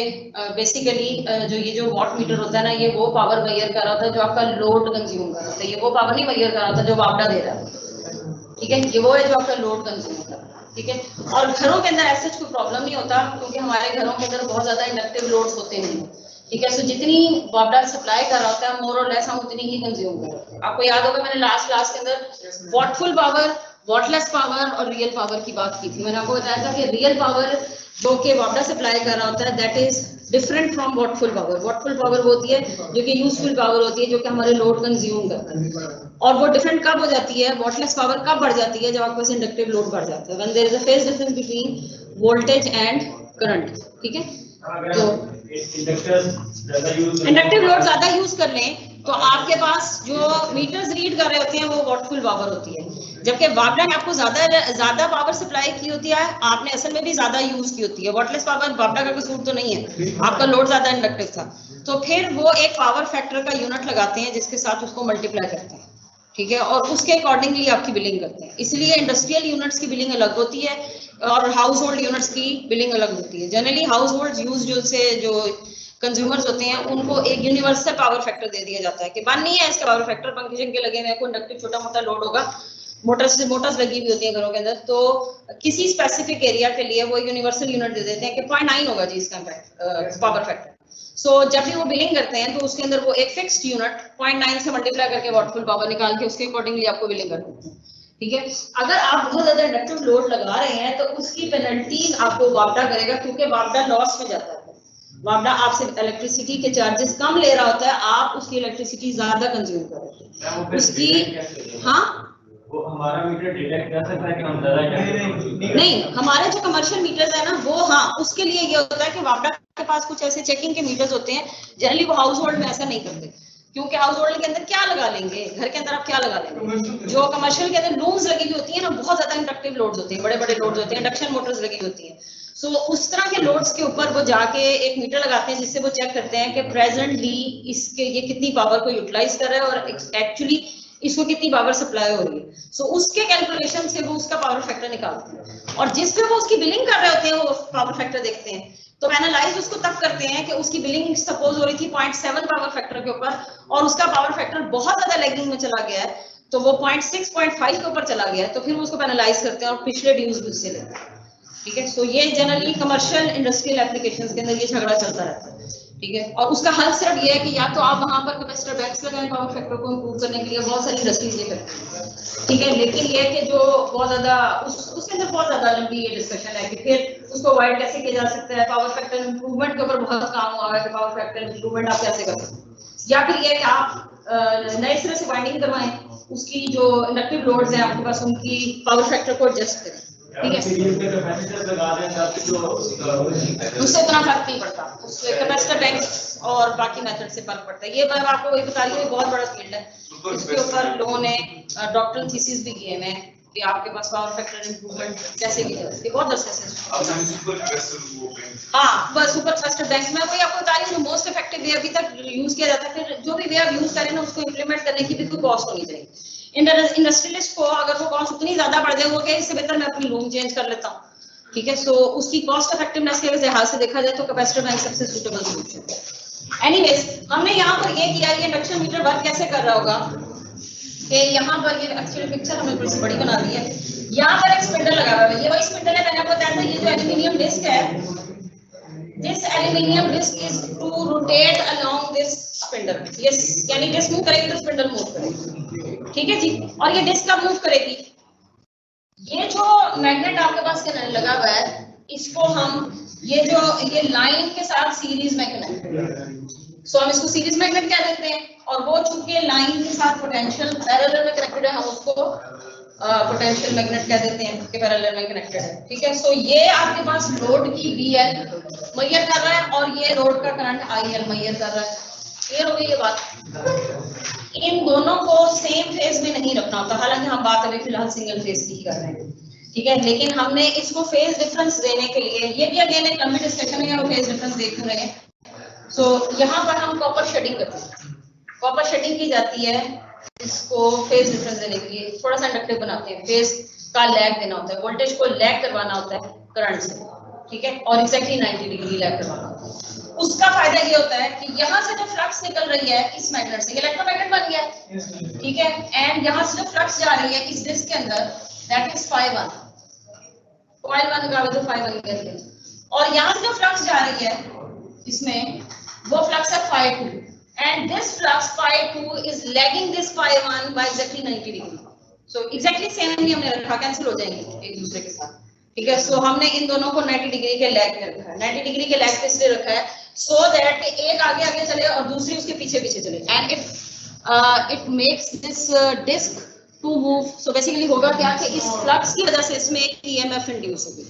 बेसिकली जो ये जो वॉट मीटर होता है ना, ये वो पावर मेजर कर रहा था जो आपका लोड कंज्यूम कर रहा था। ये वो पावर नहीं मेजर कर रहा था जो वापडा दे रहा है, ठीक है। ये वो है जो आपका लोड कंज्यूम कर रहा है, ठीक है। और घरों के अंदर ऐसा कोई प्रॉब्लम नहीं होता क्योंकि हमारे घरों के अंदर बहुत ज्यादा इंडक्टिव लोड्स होते नहीं, ठीक है। सो जितनी वापडा सप्लाई कर रहा होता है मोर और लेस हम उतनी ही कंज्यूम कर रहे हैं। आपको याद होगा मैंने लास्ट क्लास के अंदर वॉटफुल पावर, वॉटलेस पावर और रियल पावर की बात की थी। मैंने आपको बताया था कि रियल पावर जो कि वापडा सप्लाई कर रहा होता है that is different from wattful power. Wattful power वो होती है जो कि यूजफुल पावर होती है, जो कि हमारे लोड कंज्यूम करता है। और वो डिफरेंट कब हो जाती है? वॉटलेस पावर कब बढ़ जाती है? जब आपके पास इंडक्टिव लोड बढ़ जाता है, when there is a phase difference between voltage and current, ठीक है। तो इंडक्टिव लोड ज्यादा यूज कर लें तो आपके पास जो मीटर्स रीड कर रहे होते हैं वो वॉटफुल पावर होती है, जबकि वापडा ने आपको ज्यादा पावर सप्लाई की होती है, आपने असल में भी ज्यादा यूज की होती है। वॉटलेस पावर वापडा का कसूर तो नहीं है, आपका लोड ज्यादा इंडक्टिव था। तो फिर वो एक पावर फैक्टर का यूनिट लगाते हैं जिसके साथ उसको मल्टीप्लाई करते हैं, ठीक है, और उसके अकॉर्डिंगली आपकी बिलिंग करते हैं। इसलिए इंडस्ट्रियल यूनिट्स की बिलिंग अलग होती है और हाउस होल्ड यूनिट्स की बिलिंग अलग होती है। जनरली हाउस होल्ड यूज जो कंज्यूमर्स होते हैं उनको एक यूनिवर्सल पावर फैक्टर दे दिया जाता है कि 1 नहीं है इसका पावर फैक्टर, पंखे के लगे हुए हैं, कोई इंडक्टिव छोटा मोटा लोड होगा, मोटर्स लगी हुई होती है घरों के अंदर, तो किसी स्पेसिफिक एरिया के लिए वो यूनिवर्सल यूनिट दे देते हैं कि 0.9 होगा जी इसका पावर फैक्टर। सो जब भी वो बिलिंग करते हैं तो उसके अंदर वो एक फिक्स्ड यूनिट 0.9 से मल्टीप्लाई करके वॉटफुल पावर निकाल के उसके अकॉर्डिंगली आपको बिलिंग करते हैं, ठीक है। अगर आप बहुत ज्यादा इंडक्टिव लोड लगा रहे हैं तो उसकी पेनल्टी आपको वापडा करेगा क्योंकि वापडा लॉस में जाता है। वापडा आपसे इलेक्ट्रिसिटी के चार्जेस कम ले रहा होता है, आप उसकी इलेक्ट्रिसिटी ज्यादा कंज्यूम कर रहे हैं उसकी। हाँ, वो हमारा मीटर डिटेक्ट कर सकता है कि हम ज्यादा नहीं, हमारे जो कमर्शियल मीटर्स है ना वो, हाँ, उसके लिए ये होता है कि वापडा के पास कुछ ऐसे चेकिंग के मीटर्स होते हैं। जनरली वो हाउस होल्ड में ऐसा नहीं करते क्योंकि हाउस होल्ड के अंदर क्या लगा लेंगे, घर के अंदर आप क्या लगा लेंगे। जो कमर्शियल के अंदर लूम्स लगी हुई होती है ना, बहुत ज्यादा इंडक्टिव लोड्स होते हैं, बड़े बड़े लोड्स होते हैं, इंडक्शन मोटर्स लगी होती हैं। सो उस तरह के लोड्स के ऊपर वो जाके एक मीटर लगाते हैं जिससे वो चेक करते हैं कि प्रेजेंटली इसके ये कितनी पावर को यूटिलाइज कर रहा है और एक्चुअली इसको कितनी पावर सप्लाई हो रही है। सो उसके कैलकुलेशन से वो उसका पावर फैक्टर निकालते हैं और जिस पे वो उसकी बिलिंग कर रहे होते हैं वो पावर फैक्टर देखते हैं। तो एनालाइज उसको तब करते हैं कि उसकी बिलिंग सपोज हो रही थी 0.7 पावर फैक्टर के ऊपर और उसका पावर फैक्टर बहुत ज्यादा लैगिंग में चला गया है, तो वो 0.6 0.5 के ऊपर चला गया है, तो फिर वो उसको एनालाइज करते हैं और पिछले ड्यूज भी उससे लेते हैं, ठीक है। सो ये जनरली कमर्शियल इंडस्ट्रियल एप्लीकेशंस के अंदर ये झगड़ा चलता रहता है, ठीक है। और उसका हल सिर्फ ये है कि या तो आप वहां पर कैपेसिटर बैंक्स लगाएं पावर फैक्टर को इंप्रूव करने के लिए, बहुत सारी इंडस्ट्रीज ये करती हैं, ठीक है। लेकिन ये कि जो बहुत ज्यादा उसके अंदर बहुत ज्यादा लंबी ये डिस्कशन है कि फिर उसको अवॉइड कैसे किया जा सकता है। पावर फैक्टर इंप्रूवमेंट के ऊपर बहुत काम हुआ है कि पावर फैक्टर इंप्रूवमेंट आप कैसे कर सकते हैं, या फिर ये कि आप नए सिरे से वाइंडिंग करवाएं उसकी जो इंडक्टिव लोड्स हैं आपके पास उनकी पावर फैक्टर को एडजस्ट करें, ठीक है। उससे इतना फर्क नहीं पड़ता, उससे कैपेसिटर बैंक्स और बाकी मेथड से फर्क पड़ता है। ये मैं आपको वही बता रही हूँ, बहुत बड़ा फील्ड है, इसके ऊपर लोगों ने डॉक्टरल थीसिस भी किए हैं कि आपके पास पावर फैक्टर इंप्रूवमेंट कैसे की जाए, बहुत अच्छा से। हाँ बस सुपर थ्रस्टर बैंक्स में वही आपको बता रही हूँ, मोस्ट इफेक्टिव वे अभी तक यूज किया जाता है। फिर जो भी वे आप यूज करें ना उसको इंप्लीमेंट करने की भी कोई कॉस्ट होनी चाहिए। इंडस्ट्रियलिस्ट को अगर वो कॉस्ट उतनी ज्यादा बढ़ जाए वो कहे इससे बेहतर मैं अपनी लूम चेंज कर लेता हूँ, ठीक है। सो उसकी कॉस्ट इफेक्टिवनेस के लिहाज से देखा जाए तो कैपेसिटर बैंक सबसे सूटेबल सॉल्यूशन है। एनीवेज हमने यहाँ पर ये किया, ये इंडक्शन मीटर वर्क कैसे कर रहा होगा कि यहाँ पर ये एक्चुअली पिक्चर हमें थोड़ी सी बड़ी बना दी है। यहाँ पर एक स्पिंडल लगा हुआ है, ये वही स्पिंडल है, मैंने आपको बताया था ये जो एल्यूमिनियम डिस्क है, this aluminium disc is to rotate along this spindle. Yes, यानी डिस्क मूव करेगी तो स्पिंडल मूव करेगी, ठीक है जी। और ये डिस्क कब मूव करेगी, ये जो मैग्नेट आपके पास लगा हुआ है इसको हम ये लाइन के साथ सीरीज में कनेक्ट करेंगे, सो हम इसको सीरीज मैग्नेट कह देते हैं। और वो चूंकि लाइन के साथ पोटेंशियल पैरेलल में कनेक्टेड है, हम उसको पोटेंशियल मैग्नेट कह देते हैं कि पैरेलल में कनेक्टेड है, ठीक है। सो ये आपके पास लोड की VL मेजर कर रहा है और ये रोड का करंट IL मेजर कर रहा है। क्लियर हो गई ये बात। इन दोनों को सेम फेज में नहीं रखना होता, हालांकि हम बात अभी फिलहाल सिंगल फेज की ही कर रहे हैं, ठीक है। लेकिन हमने इसको फेज डिफरेंस देने के लिए, ये भी अगेन एक लंबी डिस्कशन है, वो फेज डिफरेंस देख रहे हैं। सो यहाँ पर हम कॉपर शेडिंग करते हैं, कॉपर शेडिंग की जाती है इसको फेज डिफरेंस देने के लिए, थोड़ा सा इंडक्टिव बनाते हैं, फेज का लैग देना होता है, वोल्टेज को लैग करवाना होता है करंट से, ठीक है, और एग्जैक्टली 90 डिग्री लैग करवाना होता है। उसका फायदा ये होता है कि यहाँ से जो फ्लक्स निकल रही है इस मैग्नेट से, इलेक्ट्रोमैग्नेट बन गया है, ठीक है, एंड यहाँ से जो फ्लक्स जा रही है इस डिस्क के अंदर दैट इज φ1, कॉइल 1 का तो φ1 कहते हैं, और यहाँ से जो फ्लक्स जा रही है इसमें वो फ्लक्स है φ2, and this flux φ2 is lagging this φ1 by exactly 90 degree. So exactly same ही हमने रखा, कैंसिल हो जाएंगे एक दूसरे के साथ, ठीक है। सो हमने इन दोनों को 90 डिग्री के लैग पे रखा है। 90 डिग्री के लैग पे इसलिए रखा है so that एक आगे आगे चले और दूसरी उसके पीछे पीछे चले, and it makes this disc to move. So basically होगा क्या कि इस फ्लक्स की वजह से इसमें एक EMF इंड्यूस होगी,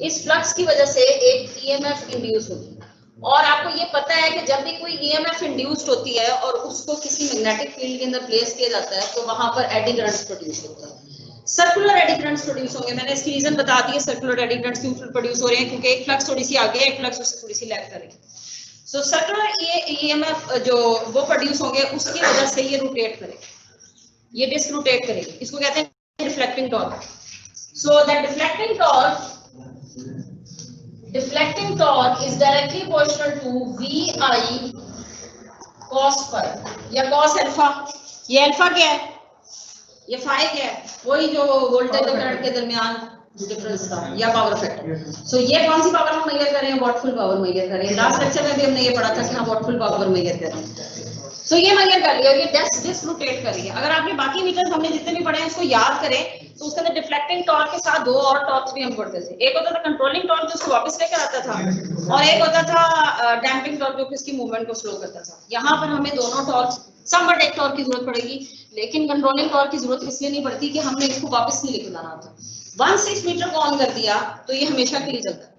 इस फ्लक्स की वजह से एक EMF इंड्यूस होगी। और आपको ये पता है कि जब भी कोई EMF इंड्यूस्ड होती है और उसको किसी मैग्नेटिक फील्ड के अंदर प्लेस किया जाता है तो वहां पर एडी करंट्स प्रोड्यूस होता है, सर्कुलर एडी करंट्स प्रोड्यूस होंगे। मैंने इसकी रीजन बता दी है सर्कुलर एडी करंट्स क्यों प्रोड्यूस हो रहे हैं, क्योंकि एक फ्लक्स थोड़ी सी आगे है, एक फ्लक्स उससे थोड़ी सी लैग करेगी। सो सर्कुलर EMF जो वो प्रोड्यूस होंगे उसकी वजह से ये रोटेट करेगा, ये डिस्क रोटेट करेगी, इसको कहते हैं deflecting torque. So that deflecting torque is directly proportional to VI cos phi या cos alpha। ये अल्फा क्या है, ये फाई क्या है, वही जो वोल्टेज और करंट के दरमियान डिफरेंस था या पावर फैक्टर। सो ये कौन सी पावर हम मेजर कर रहे हैं, वॉटफुल पावर मेजर कर रहे हैं। लास्ट लेक्चर में भी हमने ये पढ़ा था कि हम वॉटफुल पावर मेजर कर रहे हैं। सो ये मेजर कर लिया, ये डिस्क रोटेट कर रही है। अगर आपने बाकी मीटर्स हमने जितने भी पढ़े हैं उसको याद करें तो उसके अंदर डिफ्लेक्टिंग टॉर्क के साथ दो और टॉर्क्स भी हम पढ़ते थे। एक होता था कंट्रोलिंग टॉर्क जो उसको वापस लेकर आता था, और एक होता था डैम्पिंग टॉर्क जो कि इसकी मूवमेंट को स्लो करता था। यहाँ पर हमें दोनों टॉर्क समवट एक टॉर्क की जरूरत पड़ेगी, लेकिन कंट्रोलिंग टॉर्क की जरूरत इसलिए नहीं पड़ती कि हमने इसको वापस नहीं लेकर जाना होता। 1/6 मीटर को ऑन कर दिया तो ये हमेशा के लिए चलता है,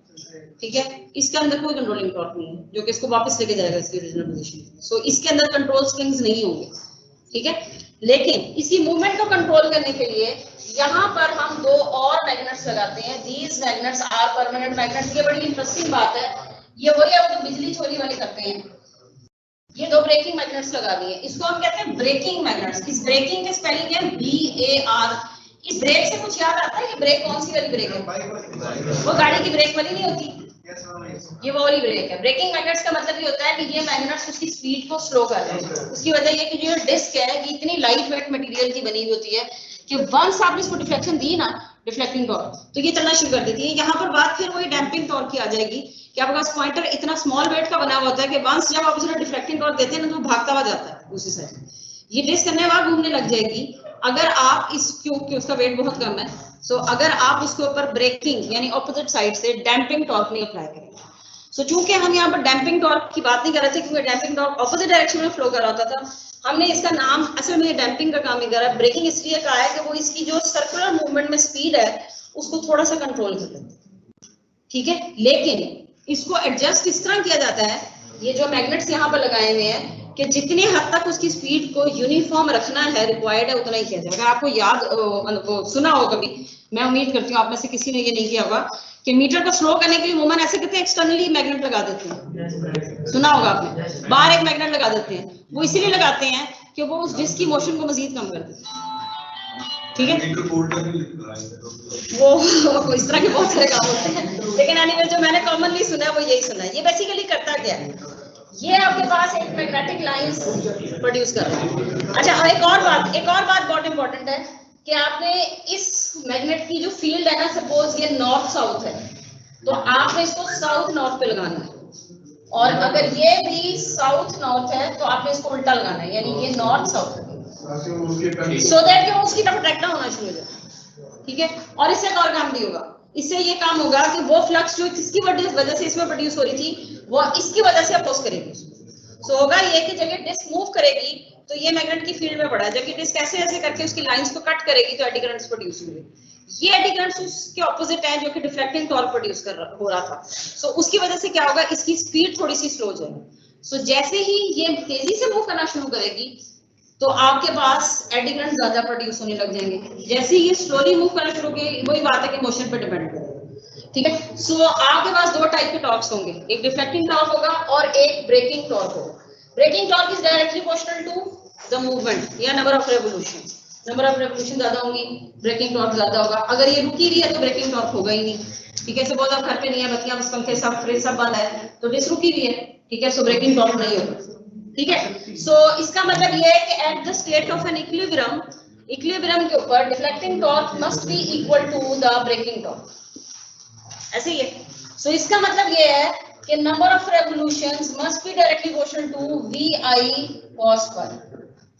ठीक है। इसके अंदर कोई कंट्रोलिंग टॉर्क नहीं है जो कि इसको वापस लेके जाएगा इसकी ओरिजिनल पोजीशन। सो इसके अंदर कंट्रोल स्प्रिंग्स नहीं होंगे, ठीक है। लेकिन इसकी मूवमेंट को कंट्रोल करने के लिए यहाँ पर हम दो और मैग्नेट्स लगाते हैं। These magnets are permanent magnets. ये बड़ी इंटरेस्टिंग बात है, ये वही है जो बिजली चोरी वाले करते हैं। ये दो ब्रेकिंग मैग्नेट्स लगा दिए, इसको हम कहते हैं ब्रेकिंग मैग्नेट्स। इस ब्रेकिंग के स्पेलिंग है BAR। इस ब्रेक से कुछ याद आता है, ये ब्रेक कौन सी वाली ब्रेक है, वो गाड़ी की ब्रेक वाली नहीं होती, ये वो वाली ब्रेक है। ब्रेकिंग मैग्नेट्स का मतलब ये होता है कि ये मैग्नेट्स उसकी स्पीड को स्लो कर रहे हैं। उसकी वजह ये कि जो डिस्क है ये इतनी लाइट वेट मटेरियल की बनी हुई होती है कि वंस आपने इसको डिफ्लेक्शन दी ना, डिफ्लेक्टिंग टॉर्क, तो ये चलना शुरू कर देती है। यहाँ पर बात फिर वही डैम्पिंग टॉर्क की आ जाएगी कि आपके पास पॉइंटर इतना स्मॉल वेट का बना हुआ होता है कि वंस जब आप उसको डिफ्लेक्टिंग टॉर्क देते हैं ना तो भागता हुआ जाता है उसी साइड। ये डिस्क करने के बाद घूमने लग जाएगी अगर आप इस क्योंकि उसका वेट बहुत कम है। सो अगर आप उसके ऊपर ब्रेकिंग यानी ऑपोजिट साइड से डैम्पिंग टॉर्क नहीं अप्लाई करेंगे। सो चूंकि हम यहाँ पर डैम्पिंग टॉर्क की बात नहीं कर रहे थे क्योंकि डैम्पिंग टॉर्क ऑपोजिट डायरेक्शन में फ्लो कर रहा होता था, हमने इसका नाम असल में डैम्पिंग का काम ही करा है। ब्रेकिंग इसलिए कहा है कि वो इसकी जो सर्कुलर मूवमेंट में स्पीड है उसको थोड़ा सा कंट्रोल कर देते हैं, ठीक है। लेकिन इसको एडजस्ट इस तरह किया जाता है, ये जो मैग्नेट्स यहाँ पर लगाए हुए हैं, कि जितनी हद तक उसकी स्पीड को यूनिफॉर्म रखना है, रिक्वायर्ड है, उतना ही किया जाएगा। आपको याद सुना हो कभी, मैं उम्मीद करती हूँ आप में से किसी ने ये नहीं किया होगा, कि मीटर को स्लो करने के लिए वुमन ऐसे करते हैं, एक्सटर्नली मैग्नेट लगा देते हैं, सुना होगा आपने, बाहर एक मैग्नेट लगा देते हैं। वो इसीलिए लगाते हैं कि वो उस डिस्क की मोशन को मजीद कम कर देते हैं, ठीक है। वो इस तरह के बहुत सारे काम होते हैं, लेकिन एनीवे जो मैंने कॉमनली सुना है वो यही सुना है। ये बेसिकली करता क्या है, ये आपके पास एक मैग्नेटिक लाइंस प्रोड्यूस कर रहा है। अच्छा, और एक और बात बहुत इंपॉर्टेंट है कि आपने इस मैग्नेट की जो फील्ड है ना, सपोज ये नॉर्थ साउथ है, तो आपने इसको साउथ नॉर्थ पे लगाना है, और अगर ये भी साउथ नॉर्थ है तो आपने इसको उल्टा लगाना है, यानी ये नॉर्थ साउथ है, सो दैट कि वो उसकी तरफ अट्रैक्ट होना शुरू हो जाए, ठीक है। और इससे एक और काम भी होगा, इससे ये काम होगा कि वो फ्लक्स जो किसकी वजह से इसमें प्रोड्यूस हो रही थी, वो इसकी वजह से अपोज करेगी। सो होगा ये कि जब ये डिस्क मूव करेगी तो ये मैग्नेट की फील्ड में पड़ा है, जब ये डिस्क ऐसे ऐसे करके उसकी लाइंस को कट करेगी तो एडी करंट्स प्रोड्यूस होंगे। ये एडी करंट्स उसके ऑपोजिट है जो कि डिफ्लेक्टिंग टॉर्क प्रोड्यूस हो रहा था। सो उसकी वजह से क्या होगा, इसकी स्पीड थोड़ी सी स्लो हो जाएगी। सो जैसे ही ये तेजी से मूव करना शुरू करेगी तो आपके पास एडी करंट ज्यादा प्रोड्यूस होने लग जाएंगे। जैसे ही ये स्लोली मूव करना शुरू होगी, वही बात है कि मोशन पे डिपेंड करेगा, ठीक है। सो आपके पास दो टाइप के टॉर्क्स होंगे, एक डिफ्लेक्टिंग टॉर्क होगा और एक ब्रेकिंग टॉर्क होगा। Braking torque is directly proportional to the movement या number of revolution. Number of revolution ज्यादा होंगी, ब्रेकिंग टॉर्क ज्यादा होगा। अगर ये रुकी हुई है तो ब्रेकिंग टॉर्क होगा ही नहीं, ठीक है। सपोज आप घर पे नहीं है, बत्तियां बस पंखे सब फ्रिज सब बंद है, तो डिस्क रुकी हुई है, ठीक है, सो ब्रेकिंग टॉर्क नहीं होगा, ठीक है। सो इसका मतलब ये है कि at the state of an equilibrium के ऊपर deflecting torque must be equal to the braking torque, ऐसे ही है। सो इसका मतलब ये है कि number of revolutions must be directly proportional to VI cos phi।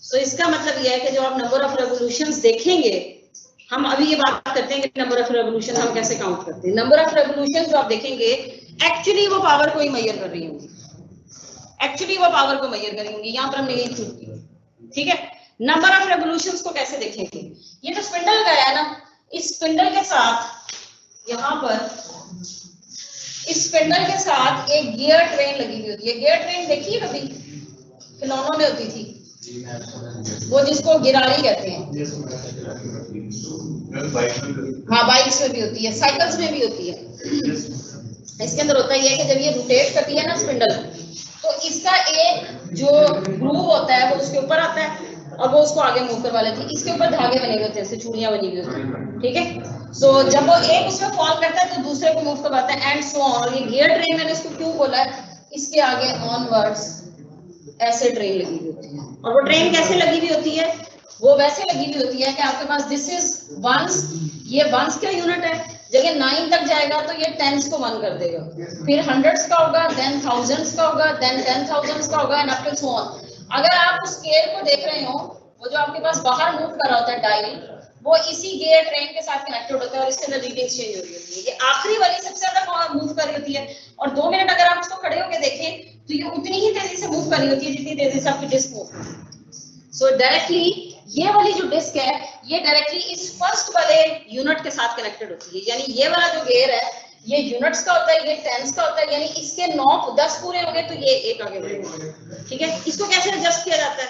So इसका मतलब ये है कि जो आप नंबर ऑफ रेवोल्यूशंस देखेंगे, हम अभी ये बात करते हैं कि नंबर ऑफ रेवोल्यूशन हम कैसे काउंट करते हैं। नंबर ऑफ रेवोल्यूशंस जो आप देखेंगे एक्चुअली वो पावर को ही मेजर कर रही होंगी, यहाँ पर हमने यही चूक की, ठीक है। नंबर ऑफ रेवोल्यूशंस को कैसे देखेंगे, ये जो स्पिंडल गया है ना, इस स्पिंडल के साथ यहाँ पर इस स्पिंडल के साथ एक गियर ट्रेन लगी हुई होती है। गियर ट्रेन देखी है कभी, खिलौनों में होती थी, वो जिसको गिरारी कहते हैं, हाँ बाइक्स में भी होती है, साइकिल्स में भी होती है। इसके अंदर होता है कि जब ये रोटेट करती है ना स्पिंडल, तो इसका एक जो ग्रूव होता है वो उसके ऊपर आता है और वो उसको आगे मूव करवा लेती है। इसके ऊपर धागे बने हुए होते हैं, जैसे चूड़ियां बनी हुई होती हैं, ठीक है। सो जब वो एक उसमें फॉल करता है तो दूसरे को मूव करवाता है एंड सो ऑन। ये गियर ट्रेन मैंने इसको क्यों बोला है, इसके आगे ऑनवर्ड्स ऐसे ट्रेन लगी हुई होती है। और वो ट्रेन कैसे लगी हुई होती है, वो वैसे लगी हुई होती है कि आपके पास दिस इज वंस, ये वंस का यूनिट है, जगह 9 तक जाएगा तो ये टेंस को 1 कर देगा, फिर हंड्रेड्स का होगा, देन थाउजेंड्स का होगा, देन 10,000s का होगा and up to so on. अगर आप उस स्केल को देख रहे हो, वो जो आपके पास बाहर मूव कर रहा होता है डायल, वो इसी गियर ट्रेन के साथ कनेक्टेड होता है और इसके अंदर रीडिंग चेंज हो रही होती है। ये आखिरी वाली सबसे ज्यादा मूव कर रही होती है और 2 मिनट अगर आप उसको खड़े होकर देखें तो ये उतनी ही तेजी से मूव कर रही होती है जितनी तेजी से आपकी डिस्क मूव कर रही है। सो डायरेक्टली ये वाली जो डिस्क है, ये डायरेक्टली इस फर्स्ट वाले यूनिट के साथ कनेक्टेड होती है, यानी ये वाला जो गियर है ये यूनिट्स का होता है, ये टेंस का होता है, यानी इसके 9-10 पूरे हो गए तो ये एक आगे बढ़ेगा, ठीक है। इसको कैसे एडजस्ट किया जाता है,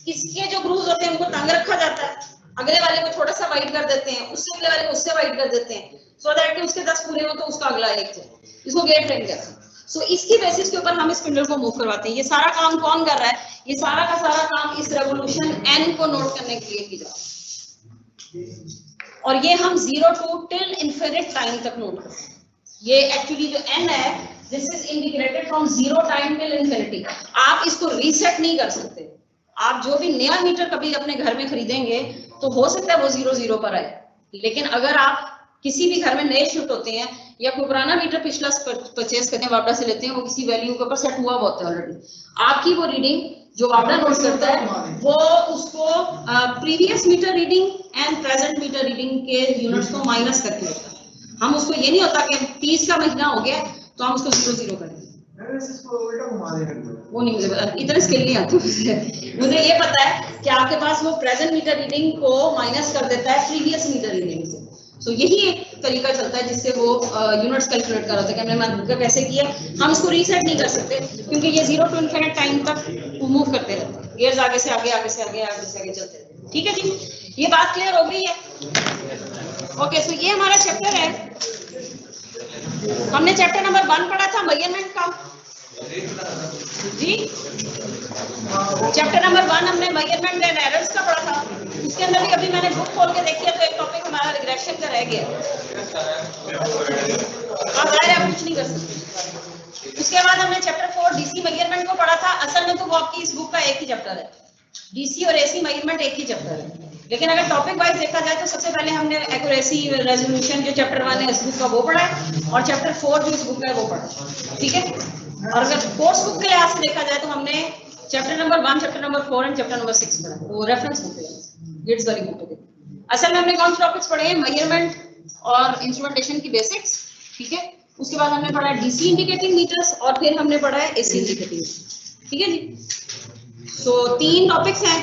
इसके जो ग्रूव्स होते हैं उनको तंग रखा जाता है, अगले वाले को थोड़ा सा वाइड कर देते हैं, उससे अगले वाले को उससे वाइड कर देते हैं, सो दैट कि उसके 10 पूरे हो तो उसका अगला एक जाए। इसको गियर ट्रेन कहते हैं। सो इसकी बेसिस के ऊपर हम इस स्पिंडल को मूव करवाते हैं। ये सारा काम कौन कर रहा है, ये सारा का सारा काम इस रेवोल्यूशन n को नोट करने के लिए किया जाता है और ये हम 0 to till infinite टाइम तक नोट करते हैं। ये एक्चुअली जो n है, this is integrated from 0 time till infinity. आप इसको रीसेट नहीं कर सकते। आप जो भी नया मीटर कभी अपने घर में खरीदेंगे तो हो सकता है वो 0 पर आए, लेकिन अगर आप किसी भी घर में नए शिफ्ट होते हैं या कोई पुराना मीटर पिछला परचेज करते हैं, वापडा से लेते हैं, वो किसी वैल्यू के ऊपर सेट हुआ होता है ऑलरेडी। आपकी वो रीडिंग जो वापडा नोट करता है वो उसको previous meter reading and present meter reading के यूनिट्स को माइनस करके होता है। हम उसको ये नहीं होता कि 30 का महीना हो गया तो हम उसको 0 करेंगे, वो नहीं, मुझे इतने स्किल नहीं आते मुझे ये पता है कि आपके पास वो प्रेजेंट मीटर रीडिंग को माइनस कर देता है प्रीवियस मीटर रीडिंग से। तो यही एक तरीका चलता है जिससे वो यूनिट्स कैलकुलेट कर होता है कि हमने कैसे किया। हम इसको रीसेट नहीं कर सकते क्योंकि ये 0 to इनफिनिट टाइम तक मूव करते रहते हैं, गियर्स आगे से आगे, आगे से आगे, आगे से आगे चलते रहते हैं। ठीक है जी, ये बात क्लियर हो गई है? ओके, सो ये हमारा चैप्टर है। हमने चैप्टर नंबर 1 पढ़ा था मेजरमेंट का जी। चैप्टर नंबर 1 हमने मेजरमेंट एंड एरर्स का पढ़ा था। उसके अंदर भी अभी मैंने बुक खोल के देखी है तो एक टॉपिक हमारा रिग्रेशन का रह गया। आप कुछ नहीं कर सकते। उसके बाद हमने चैप्टर 4 डीसी मेजरमेंट को पढ़ा था। असल में तो वो आपकी इस बुक का एक ही चैप्टर है, डीसी और एसी मेजरमेंट एक ही चैप्टर है। लेकिन अगर टॉपिक वाइज देखा जाए तो सबसे पहले हमने एक्यूरेसी रेजोल्यूशन जो चैप्टर 1 है इस बुक का वो पढ़ा है, और चैप्टर 4 जो इस बुक का है वो पढ़ा। ठीक है, और अगर कोर्स बुक के लिहाज से देखा जाए तो हमने chapter number 1, chapter number 4 and chapter number 6 पढ़ा, वो रेफरेंस बुक है। It's very good. असल में हमने कौन से टॉपिक्स पढ़े हैं? मेजरमेंट और इंस्ट्रूमेंटेशन की बेसिक्स। ठीक है, उसके बाद हमने पढ़ा डीसी इंडिकेटिंग मीटर्स, और फिर हमने पढ़ा है एसी इंडिकेटिंग। ठीक है जी, सो 3 टॉपिक्स हैं।